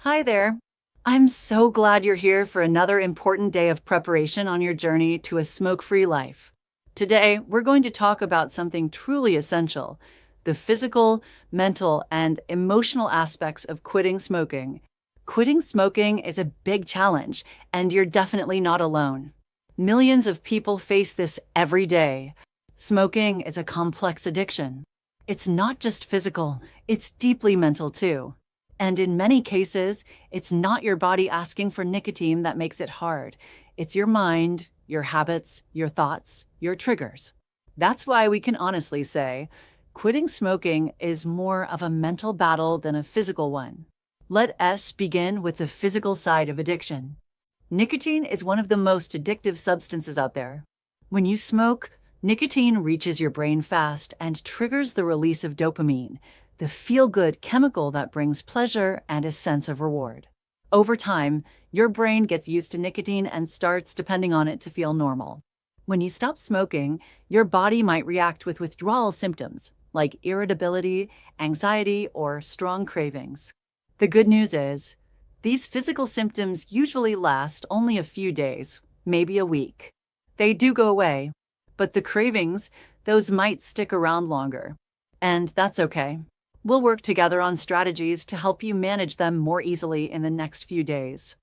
Hi there. I'm so glad you're here for another important day of preparation on your journey to a smoke free life. Today, we're going to talk about something truly essential: the physical, mental, and emotional aspects of quitting smoking. Quitting smoking is a big challenge, and you're definitely not alone. Millions of people face this every day. Smoking is a complex addiction. It's not just physical, it's deeply mental too. And in many cases, it's not your body asking for nicotine that makes it hard. It's your mind, your habits, your thoughts, your triggers. That's why we can honestly say quitting smoking is more of a mental battle than a physical one. Let us begin with the physical side of addiction. Nicotine is one of the most addictive substances out there. When you smoke, nicotine reaches your brain fast and triggers the release of dopamine, the feel-good chemical that brings pleasure and a sense of reward. Over time, your brain gets used to nicotine and starts depending on it to feel normal. When you stop smoking, your body might react with withdrawal symptoms like irritability, anxiety, or strong cravings. The good news is, these physical symptoms usually last only a few days, maybe a week. They do go away, but the cravings, those might stick around longer. And that's okay. We'll work together on strategies to help you manage them more easily in the next few days.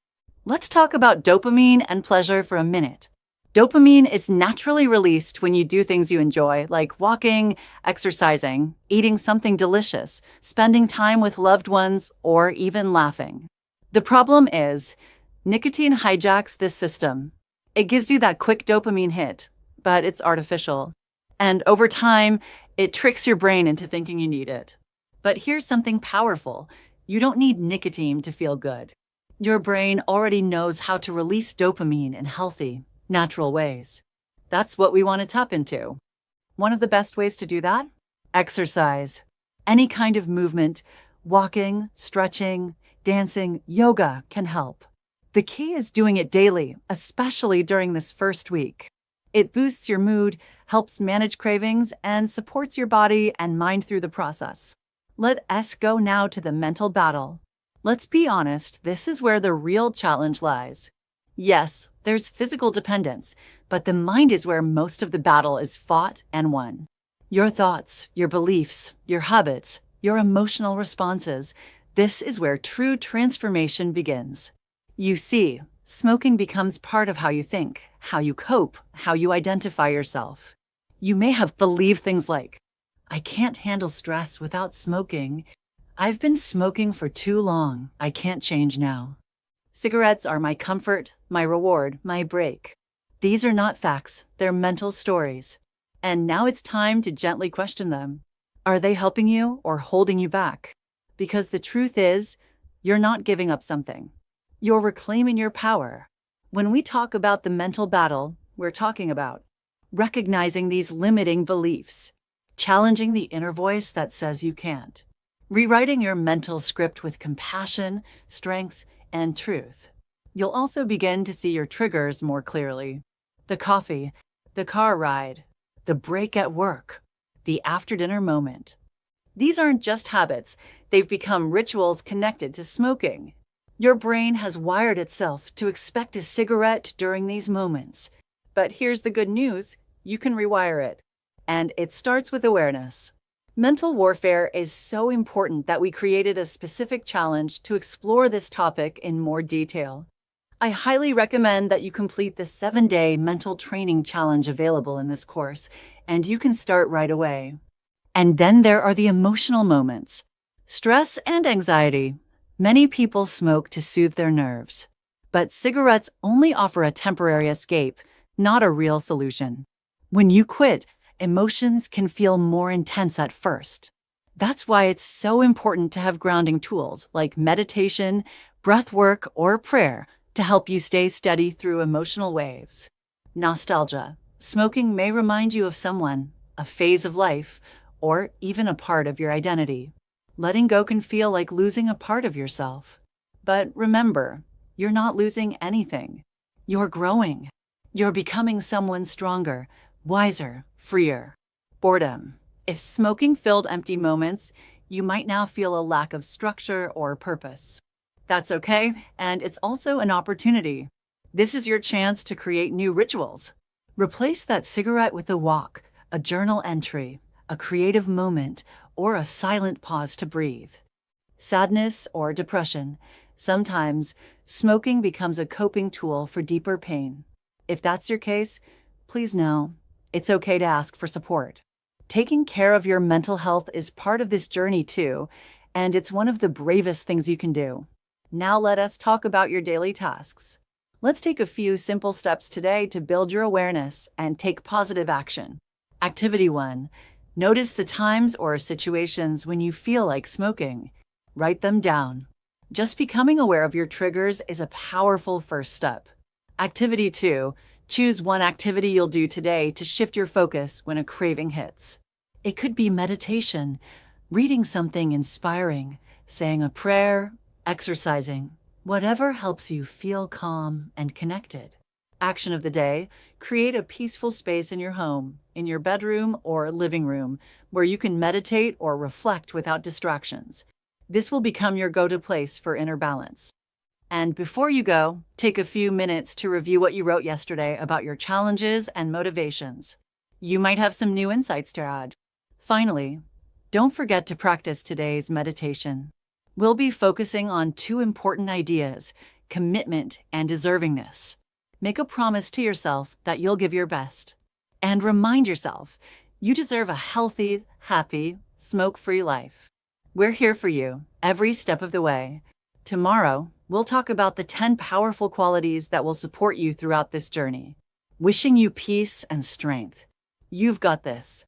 Let's talk about dopamine and pleasure for a minute. Dopamine is naturally released when you do things you enjoy, like walking, exercising, eating something delicious, spending time with loved ones, or even laughing. The problem is, nicotine hijacks this system. It gives you that quick dopamine hit, but it's artificial. And over time, it tricks your brain into thinking you need it. But here's something powerful. You don't need nicotine to feel good. Your brain already knows how to release dopamine in healthy, natural ways. That's what we want to tap into. One of the best ways to do that? Exercise. Any kind of movement, walking, stretching, dancing, yoga can help. The key is doing it daily, especially during this first week. It boosts your mood, helps manage cravings, and supports your body and mind through the process. Let us go now to the mental battle. Let's be honest, this is where the real challenge lies. Yes, there's physical dependence, but the mind is where most of the battle is fought and won. Your thoughts, your beliefs, your habits, your emotional responses, this is where true transformation begins. You see, smoking becomes part of how you think, how you cope, how you identify yourself. You may have believed things like, I can't handle stress without smoking. I've been smoking for too long. I can't change now. Cigarettes are my comfort, my reward, my break. These are not facts, they're mental stories. And now it's time to gently question them. Are they helping you or holding you back? Because the truth is, you're not giving up something. You're reclaiming your power. When we talk about the mental battle, we're talking about recognizing these limiting beliefs, challenging the inner voice that says you can't, rewriting your mental script with compassion, strength, and truth. You'll also begin to see your triggers more clearly. The coffee, the car ride, the break at work, the after-dinner moment. These aren't just habits, they've become rituals connected to smoking. Your brain has wired itself to expect a cigarette during these moments. But here's the good news, you can rewire it. And it starts with awareness. Mental warfare is so important that we created a specific challenge to explore this topic in more detail. I highly recommend that you complete the 7-day mental training challenge available in this course, and you can start right away. And then there are the emotional moments. Stress and anxiety. Many people smoke to soothe their nerves. But cigarettes only offer a temporary escape, not a real solution. When you quit, emotions can feel more intense at first. That's why it's so important to have grounding tools like meditation, breath work, or prayer to help you stay steady through emotional waves. Nostalgia. Smoking may remind you of someone, a phase of life, or even a part of your identity. Letting go can feel like losing a part of yourself. But remember, you're not losing anything. You're growing. You're becoming someone stronger, wiser, freer. Boredom. If smoking filled empty moments, you might now feel a lack of structure or purpose. That's okay, and it's also an opportunity. This is your chance to create new rituals. Replace that cigarette with a walk, a journal entry, a creative moment, or a silent pause to breathe. Sadness or depression. Sometimes smoking becomes a coping tool for deeper pain. If that's your case, please know it's okay to ask for support. Taking care of your mental health is part of this journey too, and it's one of the bravest things you can do. Now let us talk about your daily tasks. Let's take a few simple steps today to build your awareness and take positive action. Activity 1. Notice the times or situations when you feel like smoking. Write them down. Just becoming aware of your triggers is a powerful first step. Activity 2. Choose one activity you'll do today to shift your focus when a craving hits. It could be meditation, reading something inspiring, saying a prayer, exercising, whatever helps you feel calm and connected. Action of the day: create a peaceful space in your home, in your bedroom or living room, where you can meditate or reflect without distractions. This will become your go-to place for inner balance. And before you go, take a few minutes to review what you wrote yesterday about your challenges and motivations. You might have some new insights to add. Finally, don't forget to practice today's meditation. We'll be focusing on two important ideas: commitment and deservingness. Make a promise to yourself that you'll give your best. And remind yourself, you deserve a healthy, happy, smoke-free life. We're here for you every step of the way. Tomorrow, we'll talk about the 10 powerful qualities that will support you throughout this journey. Wishing you peace and strength. You've got this.